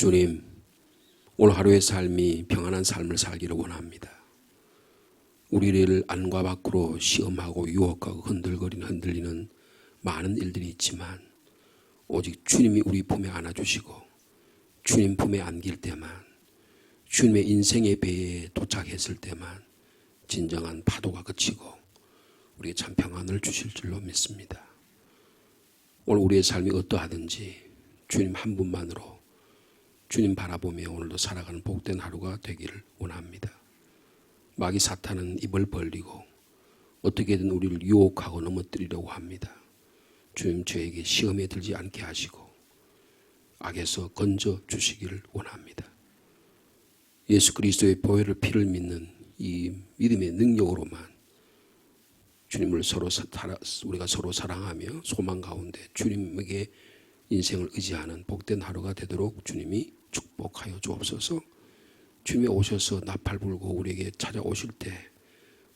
주님, 오늘 하루의 삶이 평안한 삶을 살기를 원합니다. 우리를 안과 밖으로 시험하고 유혹하고 흔들리는 많은 일들이 있지만 오직 주님이 우리 품에 안아주시고 주님 품에 안길 때만, 주님의 인생의 배에 도착했을 때만 진정한 파도가 그치고 우리에게 참 평안을 주실 줄로 믿습니다. 오늘 우리의 삶이 어떠하든지 주님 한 분만으로 주님 바라보며 오늘도 살아가는 복된 하루가 되기를 원합니다. 마귀 사탄은 입을 벌리고 어떻게든 우리를 유혹하고 넘어뜨리려고 합니다. 주님 저에게 시험에 들지 않게 하시고 악에서 건져 주시기를 원합니다. 예수 그리스도의 보혈을 피를 믿는 이 믿음의 능력으로만 주님을 우리가 서로 사랑하며 소망 가운데 주님에게 인생을 의지하는 복된 하루가 되도록 주님이 축복하여 주옵소서. 주님이 오셔서 나팔 불고 우리에게 찾아오실 때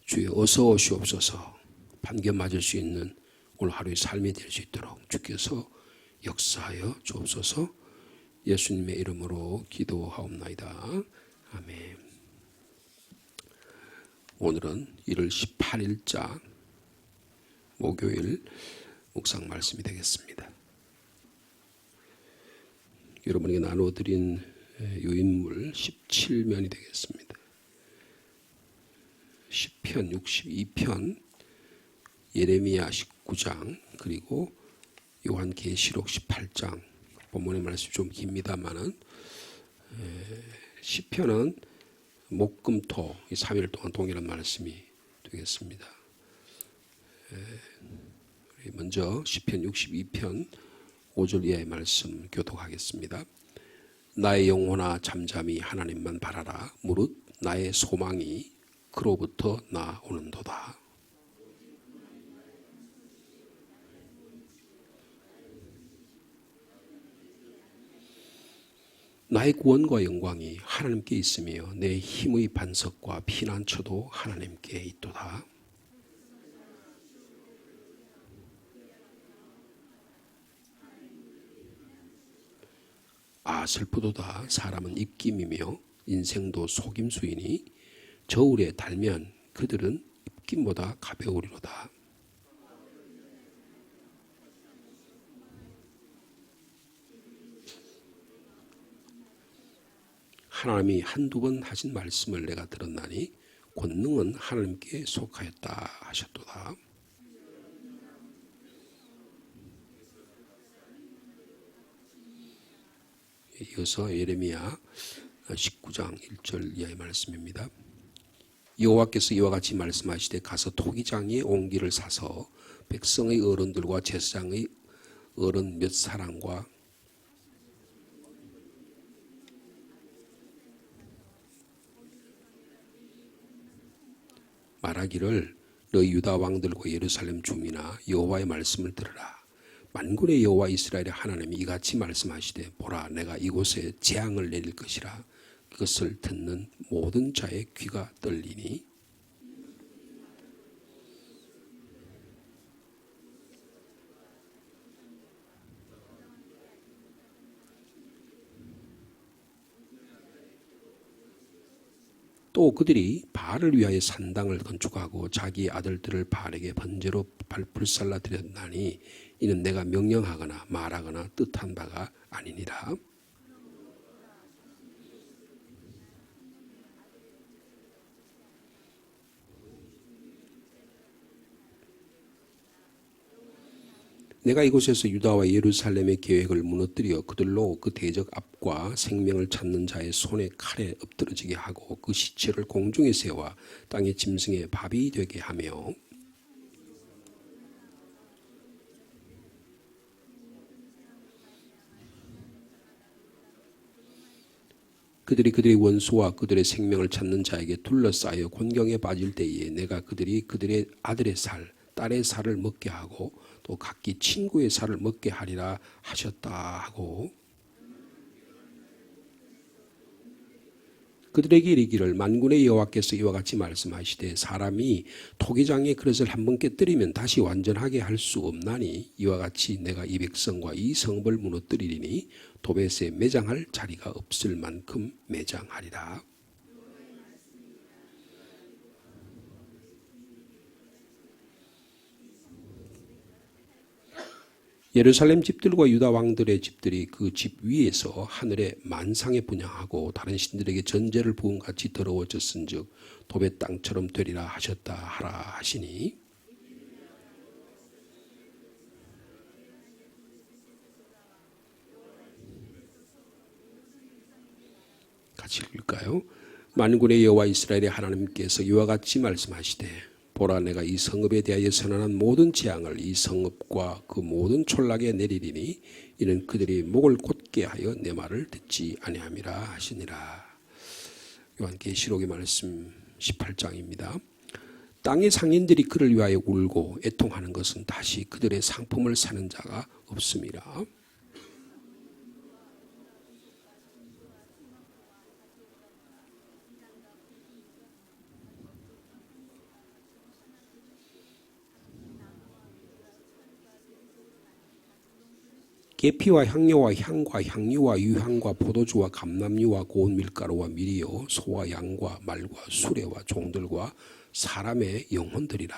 주여 어서 오시옵소서 반겨 맞을 수 있는 오늘 하루의 삶이 될 수 있도록 주께서 역사하여 주옵소서. 예수님의 이름으로 기도하옵나이다. 아멘. 오늘은 1월 18일자 목요일 묵상 말씀이 되겠습니다. 여러분에게 나눠드린 유인물 17면이 되겠습니다. 시편 62편, 예레미야 19장, 그리고 요한계시록 18장. 본문의 말씀이 좀 깁니다만은 시편은 목금토 3일 동안 동일한 말씀이 되겠습니다. 먼저 시편 62편 5절 이하의 말씀 교독하겠습니다. 나의 영혼아 잠잠히 하나님만 바라라. 무릇 나의 소망이 그로부터 나오는도다. 나의 구원과 영광이 하나님께 있으며 내 힘의 반석과 피난처도 하나님께 있도다. 아 슬프도다. 사람은 입김이며 인생도 속임수이니 저울에 달면 그들은 입김보다 가벼우리로다. 하나님이 한두 번 하신 말씀을 내가 들었나니 권능은 하나님께 속하였다 하셨도다. 이어서 예레미야 19장 1절 이하의 말씀입니다. 여호와께서 이와 같이 말씀하시되 가서 토기장의 옹기를 사서 백성의 어른들과 제사장의 어른 몇 사람과 말하기를 너희 유다 왕들과 예루살렘 주민아 여호와의 말씀을 들으라. 만군의 여호와 이스라엘의 하나님이 이같이 말씀하시되 보라 내가 이곳에 재앙을 내릴 것이라. 그것을 듣는 모든 자의 귀가 떨리니 또 그들이 바알을 위하여 산당을 건축하고 자기 아들들을 바알에게 번제로 불살라 드렸나니 이는 내가 명령하거나 말하거나 뜻한 바가 아니니라. 내가 이곳에서 유다와 예루살렘의 계획을 무너뜨려 그들로 그 대적 앞과 생명을 찾는 자의 손에 칼에 엎드러지게 하고 그 시체를 공중에 세워 땅의 짐승의 밥이 되게 하며 그들이 그들의 원수와 그들의 생명을 찾는 자에게 둘러싸여 곤경에 빠질 때에 내가 그들의 아들의 살, 딸의 살을 먹게 하고 또 각기 친구의 살을 먹게 하리라 하셨다 하고 그들에게 이르기를 만군의 여호와께서 이와 같이 말씀하시되 사람이 토기장의 그릇을 한번 깨뜨리면 다시 완전하게 할 수 없나니 이와 같이 내가 이 백성과 이 성읍을 무너뜨리리니 도벳에 매장할 자리가 없을 만큼 매장하리라. 예루살렘 집들과 유다 왕들의 집들이 그 집 위에서 하늘에 만상에 분향하고 다른 신들에게 전제를 부음같이 더러워졌은즉 도벳 땅처럼 되리라 하셨다 하라 하시니. 같이 읽을까요? 만군의 여호와 이스라엘의 하나님께서 이와 같이 말씀하시되 보라 내가 이 성읍에 대하여 선언한 모든 재앙을 이 성읍과 그 모든 촌락에 내리리니 이는 그들이 목을 곧게 하여 내 말을 듣지 아니함이라 하시니라. 요한계시록의 말씀 18장입니다. 땅의 상인들이 그를 위하여 울고 애통하는 것은 다시 그들의 상품을 사는 자가 없음이라. 계피와 향료와 향과 향유와 유향과 포도주와 감람유와 고운 밀가루와 밀이요 소와 양과 말과 수레와 종들과 사람의 영혼들이라.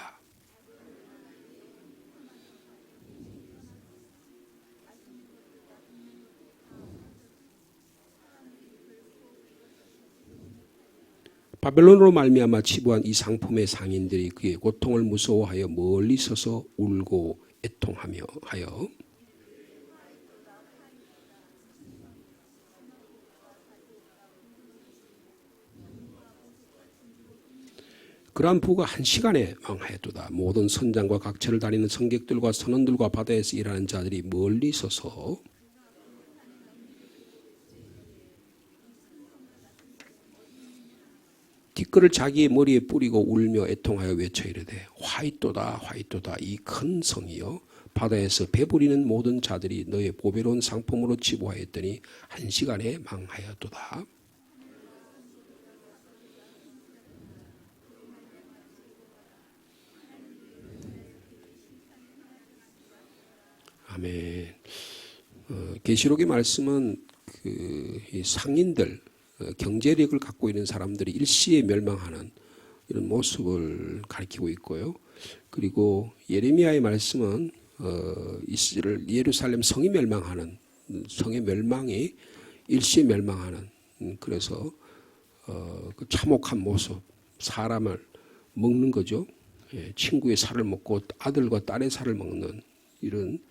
바벨론으로 말미암아 치부한 이 상품의 상인들이 그의 고통을 무서워하여 멀리 서서 울고 애통하며 하여 그러한 부가 한 시간에 망하였도다. 모든 선장과 각처를 다니는 성객들과 선원들과 바다에서 일하는 자들이 멀리 서서 뒷글을 자기의 머리에 뿌리고 울며 애통하여 외쳐 이르되 화이또다 화이또다 이 큰 성이여 바다에서 배부리는 모든 자들이 너의 보배로운 상품으로 치부하였더니 한 시간에 망하였도다. 아멘. 계시록의 말씀은 이 상인들, 경제력을 갖고 있는 사람들이 일시에 멸망하는 이런 모습을 가리키고 있고요. 그리고 예레미야의 말씀은 이스라엘 예루살렘 성이 멸망하는 성의 멸망이 일시에 멸망하는 그래서 그 참혹한 모습, 사람을 먹는 거죠. 친구의 살을 먹고 아들과 딸의 살을 먹는 이런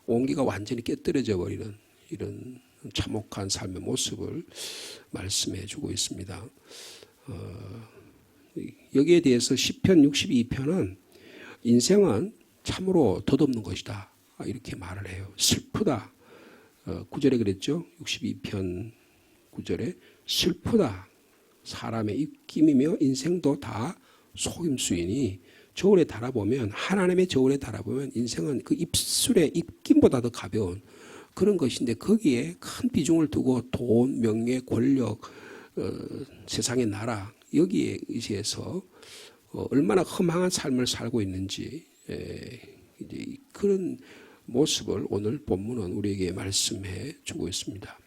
온기가 완전히 깨뜨려져 버리는 이런 참혹한 삶의 모습을 말씀해 주고 있습니다. 여기에 대해서 시편 62편은 인생은 참으로 덧없는 것이다 이렇게 말을 해요. 슬프다. 9절에 그랬죠. 62편 9절에 슬프다. 사람의 입김이며 인생도 다 속임수이니 저울에 달아보면 하나님의 저울에 달아보면 인생은 그 입술의 입김보다 더 가벼운 그런 것인데 거기에 큰 비중을 두고 돈, 명예, 권력, 세상의 나라 여기에 의지해서 얼마나 허망한 삶을 살고 있는지 이제 그런 모습을 오늘 본문은 우리에게 말씀해 주고 있습니다.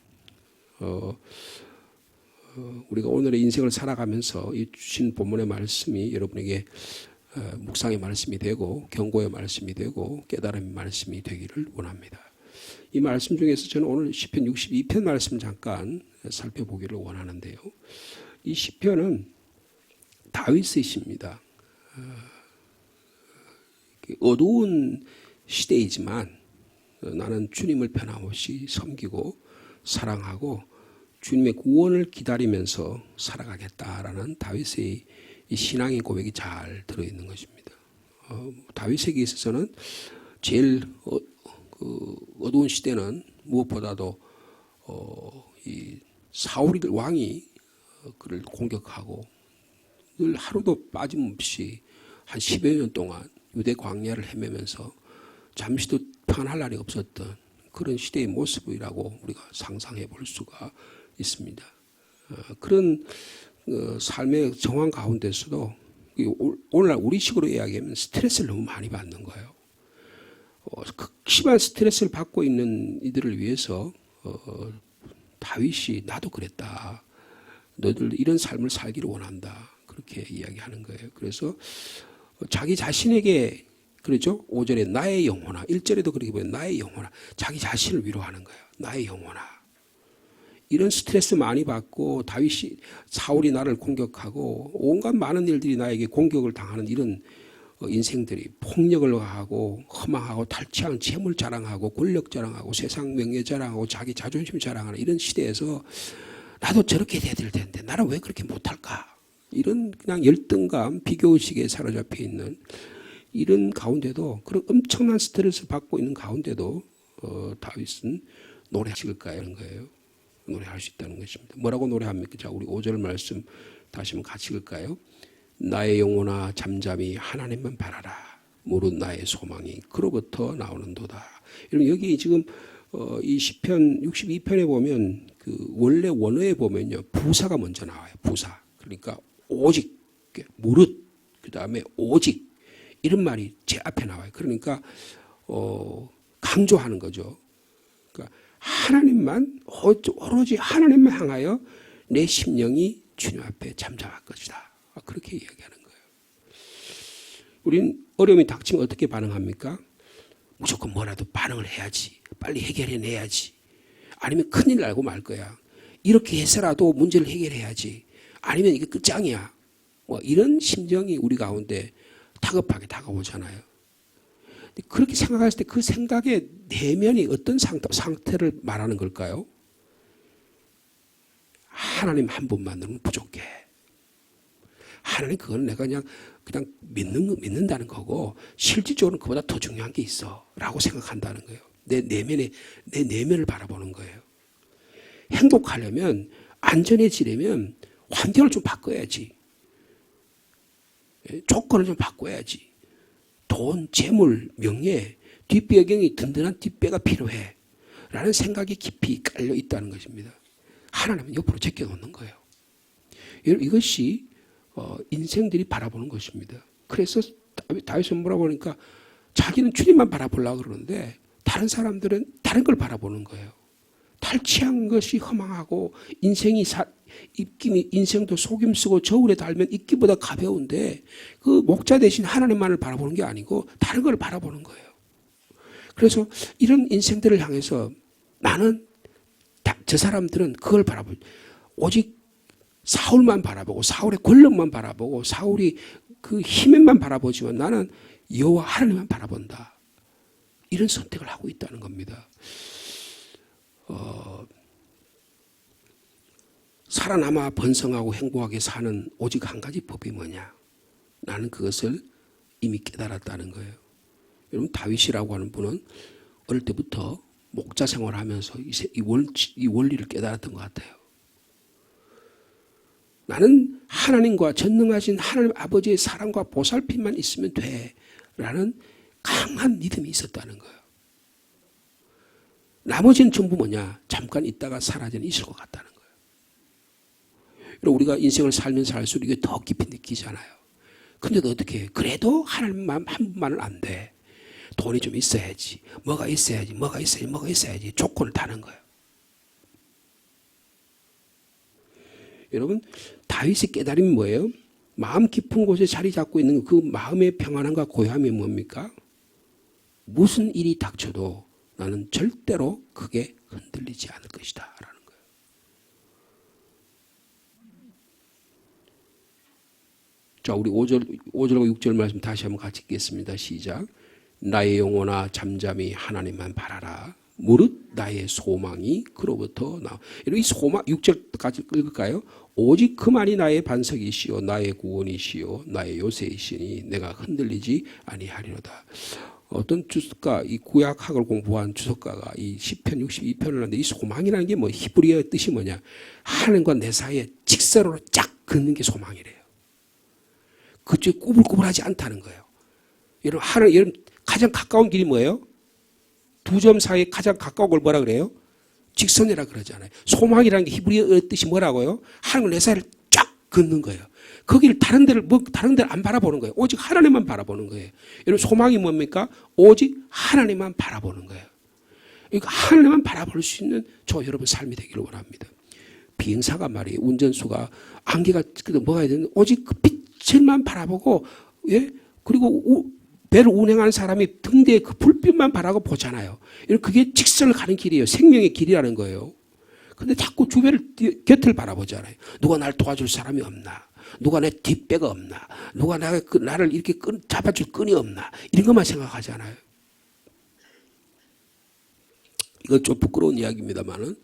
우리가 오늘의 인생을 살아가면서 이 주신 본문의 말씀이 여러분에게 묵상의 말씀이 되고 경고의 말씀이 되고 깨달음의 말씀이 되기를 원합니다. 이 말씀 중에서 저는 오늘 시편 62편 말씀 잠깐 살펴보기를 원하는데요. 이 시편은 다윗의 시입니다. 어두운 시대이지만 나는 주님을 변함없이 섬기고 사랑하고 주님의 구원을 기다리면서 살아가겠다라는 다윗의 이 신앙의 고백이 잘 들어있는 것입니다. 다윗에게 있어서는 제일 어두운 시대는 무엇보다도 이 사울 왕이 그를 공격하고 늘 하루도 빠짐없이 한 10여 년 동안 유대 광야를 헤매면서 잠시도 평안할 날이 없었던 그런 시대의 모습이라고 우리가 상상해 볼 수가 있습니다. 그런 삶의 정황 가운데서도 오늘날 우리식으로 이야기하면 스트레스를 너무 많이 받는 거예요. 극심한 스트레스를 받고 있는 이들을 위해서 다윗이 나도 그랬다. 너들 이런 삶을 살기를 원한다. 그렇게 이야기하는 거예요. 그래서 자기 자신에게 그러죠. 5절에 나의 영혼아, 1절에도 그렇게 보면 나의 영혼아, 자기 자신을 위로하는 거예요. 나의 영혼아. 이런 스트레스 많이 받고 다윗이 사울이 나를 공격하고 온갖 많은 일들이 나에게 공격을 당하는 이런 인생들이 폭력을 하고 허망하고 탈취하는 재물 자랑하고 권력 자랑하고 세상 명예 자랑하고 자기 자존심 자랑하는 이런 시대에서 나도 저렇게 돼야 될 텐데 나는 왜 그렇게 못할까? 이런 그냥 열등감, 비교의식에 사로잡혀 있는 이런 가운데도 그런 엄청난 스트레스를 받고 있는 가운데도 다윗은 노래하실까요? 이런 거예요. 노래할 수 있다는 것입니다. 뭐라고 노래합니까? 자, 우리 5절 말씀 다시 한번 같이 읽을까요? 나의 영혼아 잠잠히 하나님만 바라라. 무릇 나의 소망이 그로부터 나오는도다. 여러분 여기 지금 이 시편 62편에 보면 그 원래 원어에 보면요 부사가 먼저 나와요. 부사. 그러니까 오직, 무릇, 그 다음에 오직 이런 말이 제 앞에 나와요. 그러니까 강조하는 거죠. 그러니까 하나님만 오로지 하나님만 향하여 내 심령이 주님 앞에 잠잠할 것이다. 그렇게 이야기하는 거예요. 우린 어려움이 닥치면 어떻게 반응합니까? 무조건 뭐라도 반응을 해야지. 빨리 해결해내야지. 아니면 큰일 날고 말 거야. 이렇게 해서라도 문제를 해결해야지. 아니면 이게 끝장이야. 뭐 이런 심정이 우리 가운데 다급하게 다가오잖아요. 그렇게 생각했을 때 그 생각의 내면이 어떤 상태를 말하는 걸까요? 하나님 한 분만으로는 부족해. 하나님 그건 내가 그냥 믿는다는 거고 실질적으로는 그보다 더 중요한 게 있어 라고 생각한다는 거예요. 내 내면을 바라보는 거예요. 행복하려면 안전해지려면 환경을 좀 바꿔야지. 조건을 좀 바꿔야지. 돈, 재물, 명예, 뒷배경이 든든한 뒷배가 필요해 라는 생각이 깊이 깔려 있다는 것입니다. 하나님은 옆으로 제껴놓는 거예요. 이것이 인생들이 바라보는 것입니다. 그래서 다윗은 뭐라고 하니까 자기는 주님만 바라보려고 그러는데 다른 사람들은 다른 걸 바라보는 거예요. 탈취한 것이 허망하고 인생도 속임수고 저울에 달면 이끼보다 가벼운데 그 목자 대신 하나님만을 바라보는 게 아니고 다른 걸 바라보는 거예요. 그래서 이런 인생들을 향해서 나는 저 사람들은 그걸 바라보고 오직 사울만 바라보고 사울의 권력만 바라보고 사울이 그 힘만 바라보지만 나는 여호와 하나님만 바라본다. 이런 선택을 하고 있다는 겁니다. 살아남아 번성하고 행복하게 사는 오직 한 가지 법이 뭐냐? 나는 그것을 이미 깨달았다는 거예요. 여러분 다윗이라고 하는 분은 어릴 때부터 목자 생활을 하면서 이 원리를 깨달았던 것 같아요. 나는 하나님과 전능하신 하나님 아버지의 사랑과 보살핌만 있으면 돼 라는 강한 믿음이 있었다는 거예요. 나머지는 전부 뭐냐? 잠깐 있다가 사라지는 있을 것 같다는 거예요. 우리가 인생을 살면서 살수록 이게 더 깊이 느끼잖아요. 근데도 어떻게 해? 그래도 하나님만 한 분만은 안 돼. 돈이 좀 있어야지. 뭐가 있어야지. 조건을 다는 거예요. 여러분 다윗의 깨달음이 뭐예요? 마음 깊은 곳에 자리 잡고 있는 그 마음의 평안함과 고요함이 뭡니까? 무슨 일이 닥쳐도 나는 절대로 크게 흔들리지 않을 것이다 라는 거예요. 자, 우리 5절과 6절 말씀 다시 한번 같이 읽겠습니다. 시작. 나의 영혼아 잠잠히 하나님만 바라라. 무릇 나의 소망이 그로부터 나와. 이 소망 6절까지 읽을까요? 오직 그만이 나의 반석이시요 나의 구원이시요 나의 요새이시니 내가 흔들리지 아니하리로다. 어떤 주석가, 이 구약학을 공부한 주석가가 이 시편 62편을 하는데 이 소망이라는 게 뭐 히브리어 뜻이 뭐냐? 하나님과 내 사이에 직선으로 쫙 긋는 게 소망이래요. 그쪽에 꾸불꾸불하지 않다는 거예요. 여러분 가장 가까운 길이 뭐예요? 두 점 사이에 가장 가까운 걸 뭐라 그래요? 직선이라 그러잖아요. 소망이라는 게 히브리어 뜻이 뭐라고요? 하늘 내 사이를 쫙 긋는 거예요. 거기를 다른 데를 안 바라보는 거예요. 오직 하나님만 바라보는 거예요. 여러분 소망이 뭡니까? 오직 하나님만 바라보는 거예요. 그러니까 하나님만 바라볼 수 있는 저 여러분 삶이 되기를 원합니다. 비행사가 말이에요. 운전수가 안개가 뭐가 되는 오직 그 빛을만 바라보고 예? 그리고 배를 운행하는 사람이 등 뒤에 그 불빛만 바라고 보잖아요. 그게 직선을 가는 길이에요. 생명의 길이라는 거예요. 근데 자꾸 주변을 곁을 바라보잖아요. 누가 날 도와줄 사람이 없나? 누가 내 뒷배가 없나? 누가 나를 이렇게 잡아줄 끈이 없나? 이런 것만 생각하잖아요. 이건 좀 부끄러운 이야기입니다만은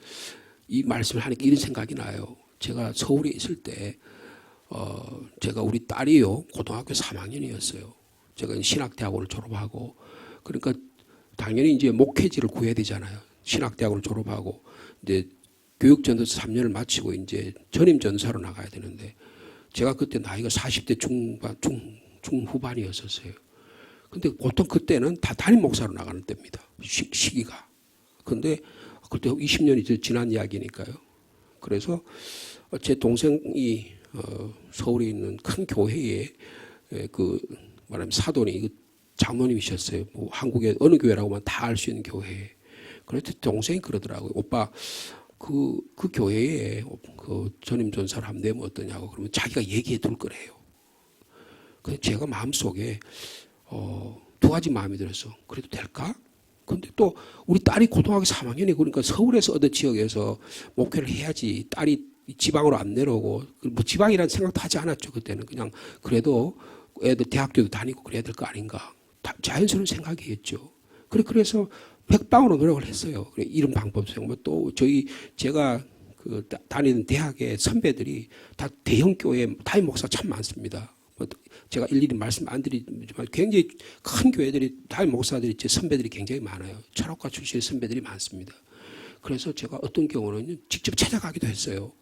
이 말씀을 하니까 이런 생각이 나요. 제가 서울에 있을 때 제가 우리 딸이요 고등학교 3학년이었어요. 제가 신학대학원을 졸업하고 그러니까 당연히 이제 목회지를 구해야 되잖아요. 신학대학원을 졸업하고 이제 교육전도사 3년을 마치고 이제 전임전사로 나가야 되는데 제가 그때 나이가 40대 중후반이었었어요. 근데 보통 그때는 다 담임 목사로 나가는 때입니다. 시기가. 근데 그때 20년이 지난 이야기니까요. 그래서 제 동생이 서울에 있는 큰 교회에 그 말하면 사돈이 장로님이셨어요. 뭐 한국의 어느 교회라고만 다 알 수 있는 교회에. 그래서 동생이 그러더라고요. 오빠 그 교회에 그 전임 전사를 하면 되면 어떠냐고. 그러면 자기가 얘기해 둘 거래요. 그래서 제가 마음속에 두 가지 마음이 들었어. 그래도 될까? 근데 또 우리 딸이 고등학교 3학년이고 그러니까 서울에서 어느 지역에서 목회를 해야지 딸이 지방으로 안 내려오고 뭐 지방이라는 생각도 하지 않았죠. 그때는 그냥 그래도 애들 대학교도 다니고 그래야 될 거 아닌가. 자연스러운 생각이었죠. 그래서 백방으로 노력을 했어요. 이런 방법상 또 제가 그 다니는 대학의 선배들이 다 대형 교회 담임 목사 참 많습니다. 제가 일일이 말씀 안 드리지만 굉장히 큰 교회들이 담임 목사들이 제 선배들이 굉장히 많아요. 철학과 출신의 선배들이 많습니다. 그래서 제가 어떤 경우는 직접 찾아가기도 했어요.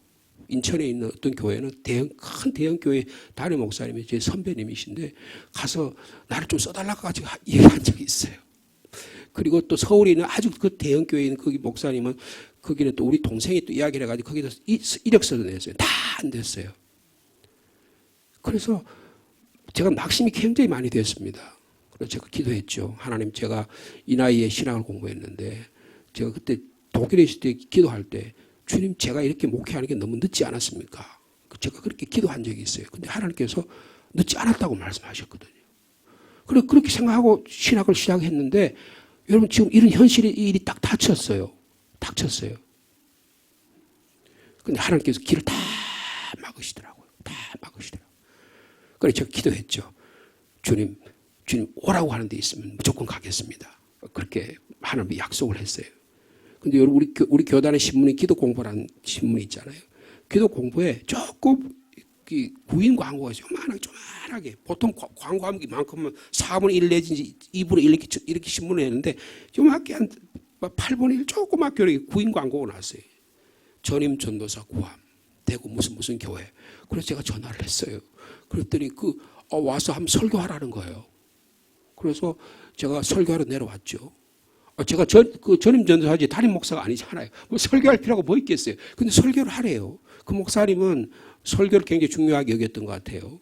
인천에 있는 어떤 교회는 큰 대형 교회 담임 목사님이 제 선배님이신데 가서 나를 좀 써달라고 가지고 얘기한 적이 있어요. 그리고 또 서울에 있는 아주 그 대형 교회에 있는 거기 목사님은 거기는 또 우리 동생이 또 이야기를 해가지고 거기서 이력서도 냈어요. 다 안 됐어요. 그래서 제가 낙심이 굉장히 많이 됐습니다. 그래서 제가 기도했죠. 하나님 제가 이 나이에 신학을 공부했는데 제가 그때 독일에 있을 때 기도할 때 주님 제가 이렇게 목회하는 게 너무 늦지 않았습니까? 제가 그렇게 기도한 적이 있어요. 근데 하나님께서 늦지 않았다고 말씀하셨거든요. 그렇게 생각하고 신학을 시작했는데 여러분 지금 이런 일이 딱 닥쳤어요. 근데 하나님께서 길을 다 막으시더라고요. 그래서 제가 기도했죠. 주님 오라고 하는 데 있으면 무조건 가겠습니다. 그렇게 하나님이 약속을 했어요. 근데 여러분 우리 교단의 신문이 기도 공부라는 신문이 있잖아요. 기도 공부에 조금 구인 광고가 조만하게 보통 광고하는 만큼은 4분의 1 내지 2분의 1 이렇게 신문을 했는데 조그맣게 한 8분의 1 조그맣게 이렇게 구인 광고가 나왔어요. 전임 전도사 구함 대구 무슨 교회. 그래서 제가 전화를 했어요. 그랬더니 와서 한번 설교하라는 거예요. 그래서 제가 설교하러 내려왔죠. 제가 전임 전도사지 담임 목사가 아니잖아요. 뭐 설교할 필요가 뭐 있겠어요. 근데 설교를 하래요. 그 목사님은 설교를 굉장히 중요하게 여겼던 것 같아요.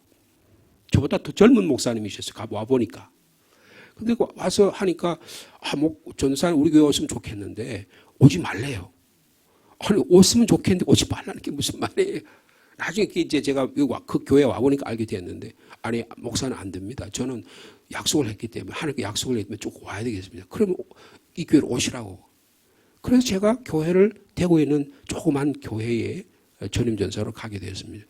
저보다 더 젊은 목사님이셨어요. 와보니까. 근데 와서 하니까 전도사님 우리 교회 오시면 좋겠는데 오지 말래요. 아니 오시면 좋겠는데 오지 말라는 게 무슨 말이에요. 나중에 이제 제가 그 교회에 와보니까 알게 됐는데 아니 목사는 안 됩니다. 저는 약속을 했기 때문에 하나님께 약속을 했기 때문에 쭉 와야 되겠습니다. 그러면 이 교회로 오시라고. 그래서 제가 교회를 대구에 있는 조그만 교회에 전임 전사로 가게 되었습니다.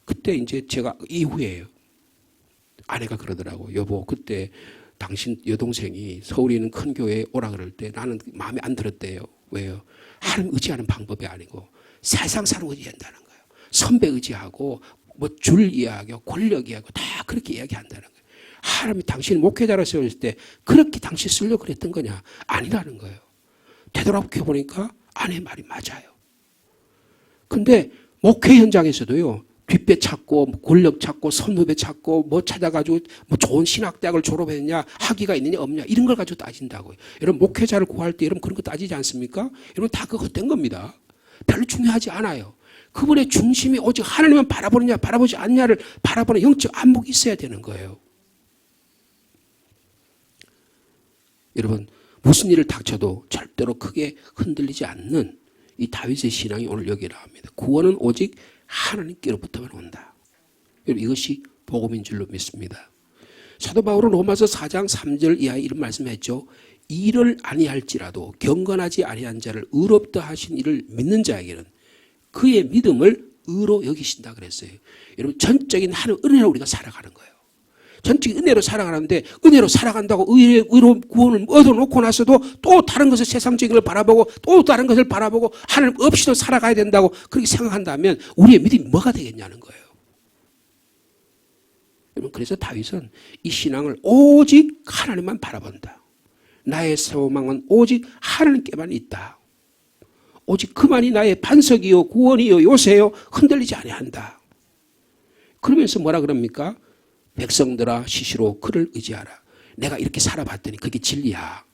그때 이제 제가 이후에요. 아내가 그러더라고. 여보 그때 당신 여동생이 서울에 있는 큰 교회에 오라 그럴 때 나는 마음에 안 들었대요. 왜요? 하나님 의지하는 방법이 아니고 세상 사람 의지한다는 거예요. 선배 의지하고 뭐 줄 이야기하고 권력 이야기하고 다 그렇게 이야기한다는 거예요. 하나님이 당신을 목회자로 세웠을 때 그렇게 당신 쓰려고 그랬던 거냐? 아니라는 거예요. 되돌아보니까 아내 말이 맞아요. 근데 목회 현장에서도요. 뒷배 찾고 권력 찾고 선후배 찾고 뭐 찾아가지고 뭐 좋은 신학대학을 졸업했냐 학위가 있느냐 없냐 이런 걸 가지고 따진다고요. 여러분 목회자를 구할 때 여러분 그런 거 따지지 않습니까? 여러분 다 그거 헛된 겁니다. 별로 중요하지 않아요. 그분의 중심이 오직 하나님만 바라보느냐 바라보지 않냐를 바라보는 영적 안목이 있어야 되는 거예요. 여러분 무슨 일을 닥쳐도 절대로 크게 흔들리지 않는 이 다윗의 신앙이 오늘 여기에 나옵니다. 구원은 오직 하나님께로부터만 온다. 여러분 이것이 복음인 줄로 믿습니다. 사도 바울은 로마서 4장 3절 이하에 이런 말씀했죠. 일을 아니할지라도 경건하지 아니한 자를 의롭다 하신 이를 믿는 자에게는 그의 믿음을 의로 여기신다 그랬어요. 여러분 전적인 하나님 은혜로 우리가 살아가는 거예요. 전적인 은혜로 살아가는데 은혜로 살아간다고 의로 구원을 얻어놓고 나서도 또 다른 것을 세상적인 걸 바라보고 또 다른 것을 바라보고 하나님 없이도 살아가야 된다고 그렇게 생각한다면 우리의 믿음이 뭐가 되겠냐는 거예요. 여러분 그래서 다윗은 이 신앙을 오직 하나님만 바라본다. 나의 소망은 오직 하나님께만 있다. 오직 그만이 나의 반석이요 구원이요 요새요 흔들리지 아니한다. 그러면서 뭐라 그럽니까? 백성들아 시시로 그를 의지하라. 내가 이렇게 살아봤더니 그게 진리야.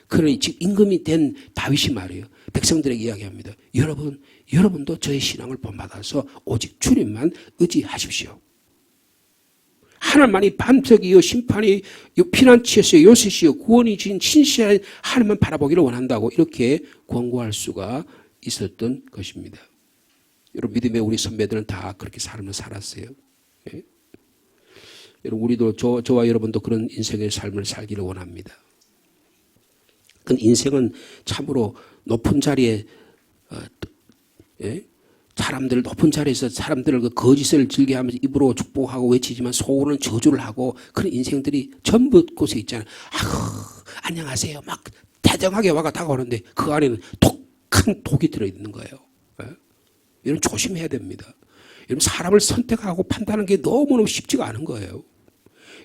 그러니 지금 임금이 된 다윗이 말이에요. 백성들에게 이야기합니다. 여러분도 저의 신앙을 본받아서 오직 주님만 의지하십시오. 하나님만이 반석이요 심판이 피난처시요 요새시요 구원이 주신 신실한 하나님만 바라보기를 원한다고 이렇게 권고할 수가 있었던 것입니다. 여러분 믿음의 우리 선배들은 다 그렇게 삶을 살았어요. 예? 여러분 우리도 저와 여러분도 그런 인생의 삶을 살기를 원합니다. 그 인생은 참으로 높은 자리에 사람들을 높은 자리에서 사람들을 그 거짓을 즐겨하면서 입으로 축복하고 외치지만 속으로는 저주를 하고 그런 인생들이 전부 곳에 있잖아요. 아휴 안녕하세요 막 다정하게 와가 다가오는데 그 안에는 독한 독이 들어있는 거예요. 이런 조심해야 됩니다. 여러분 사람을 선택하고 판단하는 게 너무너무 쉽지가 않은 거예요.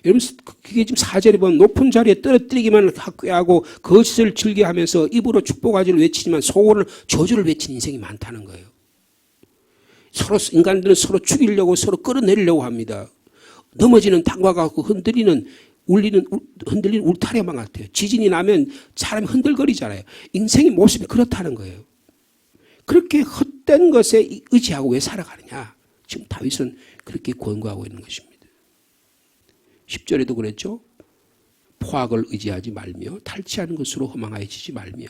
여러분 그게 지금 4절에 보면 높은 자리에 떨어뜨리기만 하고 거짓을 즐겨하면서 입으로 축복하지를 외치지만 속으로는 저주를 외치는 인생이 많다는 거예요. 서로 인간들은 서로 죽이려고 서로 끌어내리려고 합니다. 넘어지는 당과 같고 흔들리는 울타리만 같아요. 지진이 나면 사람이 흔들거리잖아요. 인생의 모습이 그렇다는 거예요. 그렇게 헛된 것에 의지하고 왜 살아가느냐. 지금 다윗은 그렇게 권고하고 있는 것입니다. 10절에도 그랬죠. 포악을 의지하지 말며 탈취하는 것으로 허망하여지지 말며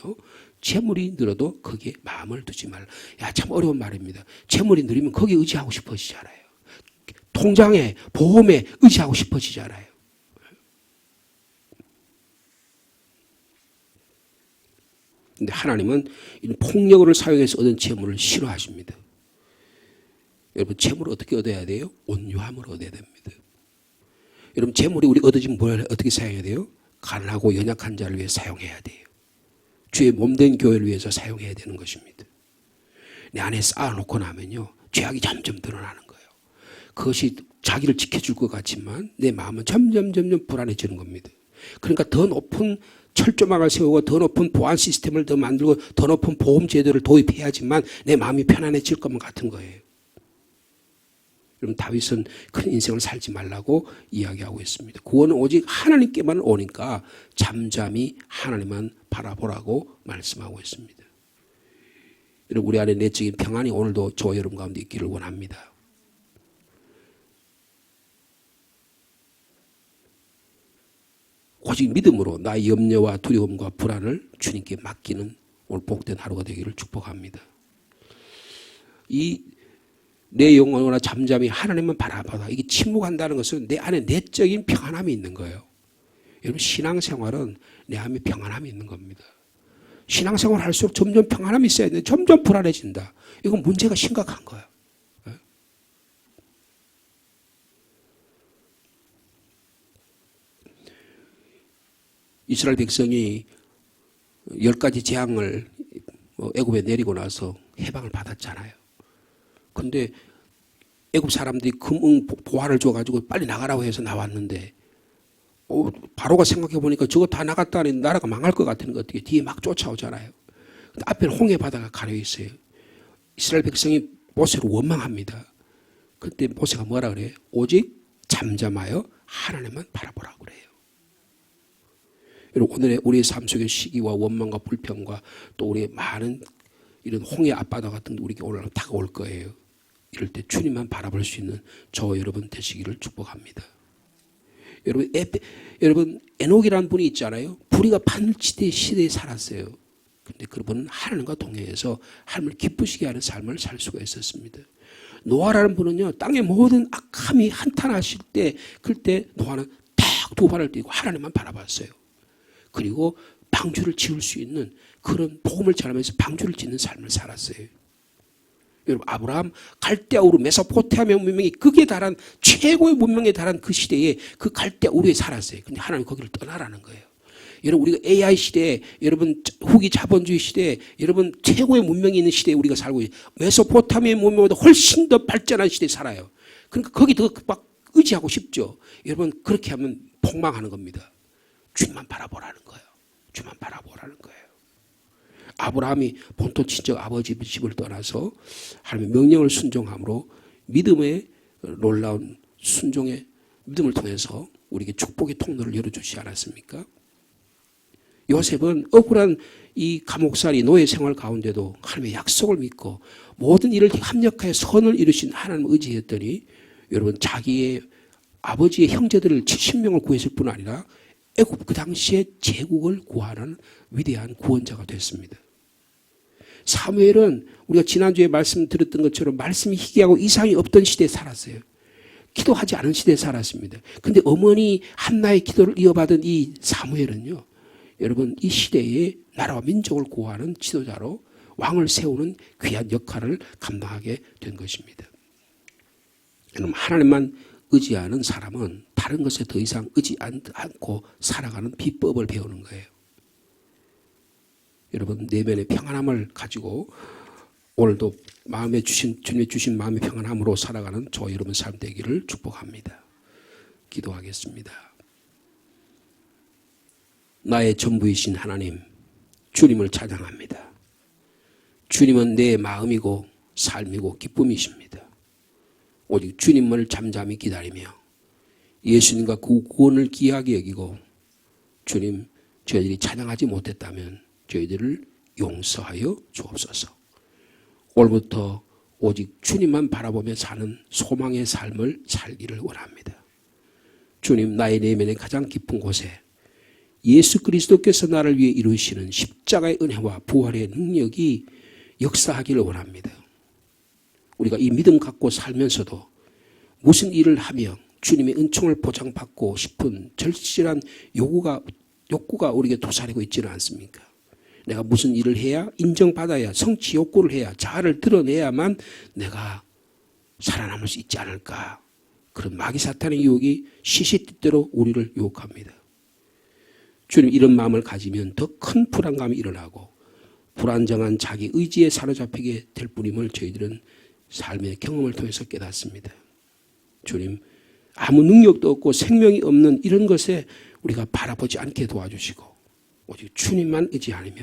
재물이 늘어도 거기에 마음을 두지 말라. 야, 참 어려운 말입니다. 재물이 늘으면 거기에 의지하고 싶어지잖아요. 통장에 보험에 의지하고 싶어지잖아요. 근데 하나님은 이 폭력을 사용해서 얻은 재물을 싫어하십니다. 여러분 재물을 어떻게 얻어야 돼요? 온유함으로 얻어야 됩니다. 여러분 재물이 우리 얻어진 뭘 어떻게 사용해야 돼요? 가난하고 연약한 자를 위해 사용해야 돼요. 주의 몸된 교회를 위해서 사용해야 되는 것입니다. 내 안에 쌓아놓고 나면요 죄악이 점점 늘어나는 거예요. 그것이 자기를 지켜줄 것 같지만 내 마음은 점점 불안해지는 겁니다. 그러니까 더 높은 철조망을 세우고 더 높은 보안 시스템을 더 만들고 더 높은 보험 제도를 도입해야지만 내 마음이 편안해질 것만 같은 거예요. 여러분 다윗은 그런 인생을 살지 말라고 이야기하고 있습니다. 구원은 오직 하나님께만 오니까 잠잠히 하나님만 바라보라고 말씀하고 있습니다. 여러분 우리 안에 내적인 평안이 오늘도 저와 여러분 가운데 있기를 원합니다. 오직 믿음으로 나의 염려와 두려움과 불안을 주님께 맡기는 오늘 복된 하루가 되기를 축복합니다. 내 영혼으로 잠잠히 하나님만 바라봐라. 이게 침묵한다는 것은 내 안에 내적인 평안함이 있는 거예요. 여러분 신앙생활은 내 안에 평안함이 있는 겁니다. 신앙생활 할수록 점점 평안함이 있어야 되는데 점점 불안해진다. 이건 문제가 심각한 거예요. 이스라엘 백성이 10가지 재앙을 애굽에 내리고 나서 해방을 받았잖아요. 근데 애굽 사람들이 금응 보화를 줘가지고 빨리 나가라고 해서 나왔는데 바로가 생각해 보니까 저거 다 나갔다니 나라가 망할 것 같은 거 어떻게 뒤에 막 쫓아오잖아요. 앞에는 홍해 바다가 가려 있어요. 이스라엘 백성이 모세로 원망합니다. 그때 모세가 뭐라 그래요? 오직 잠잠하여 하나님만 바라보라 그래요. 여러분, 오늘의 우리의 삶 속의 시기와 원망과 불평과 또 우리의 많은 이런 홍해 앞바다 같은 게 우리에게 오늘 다가올 거예요. 이럴 때 주님만 바라볼 수 있는 저와 여러분 되시기를 축복합니다. 여러분 에녹이라는 분이 있잖아요. 불의가 판치대 시대에 살았어요. 그런데 그분은 하나님과 동행해서 하나님을 기쁘시게 하는 삶을 살 수가 있었습니다. 노아라는 분은요, 땅의 모든 악함이 한탄하실 때, 그때 노아는 딱 두 발을 띄고 하나님만 바라봤어요. 그리고 방주를 지을 수 있는 그런 복음을 전하면서 방주를 짓는 삶을 살았어요. 여러분, 아브라함 갈대아우르 메소포타미아 문명이 극에 달한 최고의 문명에 달한 그 시대에 그 갈대아우르에 살았어요. 근데 하나님 거기를 떠나라는 거예요. 여러분, 우리가 AI 시대에, 여러분 후기 자본주의 시대에, 여러분 최고의 문명이 있는 시대에 우리가 살고 있어요. 메소포타미아 문명보다 훨씬 더 발전한 시대에 살아요. 그러니까 거기 더 막 의지하고 싶죠. 여러분, 그렇게 하면 폭망하는 겁니다. 주님만 바라보라는 거예요. 주만 바라보라는 거예요. 아브라함이 본토 친척 아버지 집을 떠나서 하나님의 명령을 순종함으로 믿음의 놀라운 순종의 믿음을 통해서 우리에게 축복의 통로를 열어주지 않았습니까? 요셉은 억울한 이 감옥살이 노예 생활 가운데도 하나님의 약속을 믿고 모든 일을 합력하여 선을 이루신 하나님을 의지했더니 여러분 자기의 아버지의 형제들을 70명을 구했을 뿐 아니라 애굽 그 당시에 제국을 구하는 위대한 구원자가 됐습니다. 사무엘은 우리가 지난주에 말씀 드렸던 것처럼 말씀이 희귀하고 이상이 없던 시대에 살았어요. 기도하지 않은 시대에 살았습니다. 그런데 어머니 한나의 기도를 이어받은 이 사무엘은요, 여러분 이 시대에 나라와 민족을 구하는 지도자로 왕을 세우는 귀한 역할을 감당하게 된 것입니다. 여러분, 하나님만 의지하는 사람은 다른 것에 더 이상 의지 않고 살아가는 비법을 배우는 거예요. 여러분, 내면의 평안함을 가지고 오늘도 주님의 주신 마음의 평안함으로 살아가는 저와 여러분 삶 되기를 축복합니다. 기도하겠습니다. 나의 전부이신 하나님, 주님을 찬양합니다. 주님은 내 마음이고 삶이고 기쁨이십니다. 오직 주님을 잠잠히 기다리며 예수님과 그 구원을 귀하게 여기고 주님, 저희들이 찬양하지 못했다면 저희들을 용서하여 주옵소서. 오늘부터 오직 주님만 바라보며 사는 소망의 삶을 살기를 원합니다. 주님, 나의 내면의 가장 깊은 곳에 예수 그리스도께서 나를 위해 이루시는 십자가의 은혜와 부활의 능력이 역사하기를 원합니다. 우리가 이 믿음 갖고 살면서도 무슨 일을 하며 주님의 은총을 보장받고 싶은 절실한 욕구가 우리에게 도사리고 있지는 않습니까? 내가 무슨 일을 해야 인정받아야 성취 욕구를 해야 자아를 드러내야만 내가 살아남을 수 있지 않을까? 그런 마귀 사탄의 유혹이 시시때때로 우리를 유혹합니다. 주님, 이런 마음을 가지면 더 큰 불안감이 일어나고 불안정한 자기 의지에 사로잡히게 될 뿐임을 저희들은 삶의 경험을 통해서 깨닫습니다. 주님, 아무 능력도 없고 생명이 없는 이런 것에 우리가 바라보지 않게 도와주시고 오직 주님만 의지하며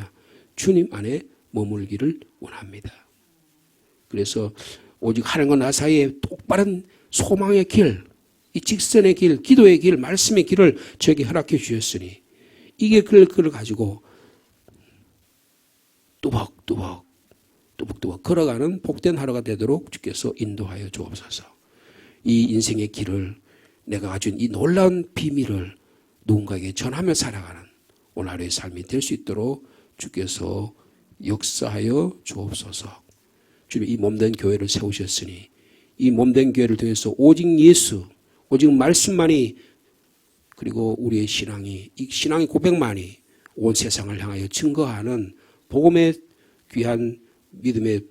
주님 안에 머물기를 원합니다. 그래서 오직 하나님과 나 사이에 똑바른 소망의 길, 이 직선의 길, 기도의 길, 말씀의 길을 저에게 허락해 주셨으니 이게 그걸 가지고 뚜벅뚜벅 걸어가는 복된 하루가 되도록 주께서 인도하여 주옵소서. 이 인생의 길을 내가 가진 이 놀라운 비밀을 누군가에게 전하며 살아가는 오늘 하루의 삶이 될 수 있도록 주께서 역사하여 주옵소서. 주님, 이 몸된 교회를 세우셨으니 이 몸된 교회를 통해서 오직 예수, 오직 말씀만이 그리고 우리의 신앙이, 이 신앙의 고백만이 온 세상을 향하여 증거하는 복음의 귀한 믿음의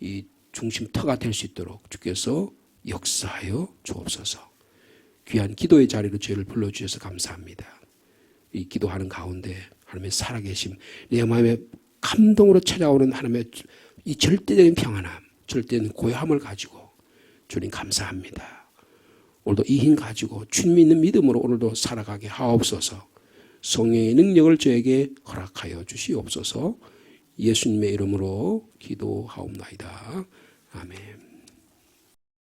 이 중심터가 될 수 있도록 주께서 역사하여 주옵소서. 귀한 기도의 자리로 저희를 불러주셔서 감사합니다. 이 기도하는 가운데 하나님의 살아계심, 내 마음에 감동으로 찾아오는 하나님의 이 절대적인 평안함, 절대적인 고요함을 가지고 주님 감사합니다. 오늘도 이 힘 가지고 주님 있는 믿음으로 오늘도 살아가게 하옵소서. 성령의 능력을 저에게 허락하여 주시옵소서. 예수님의 이름으로 기도하옵나이다. 아멘.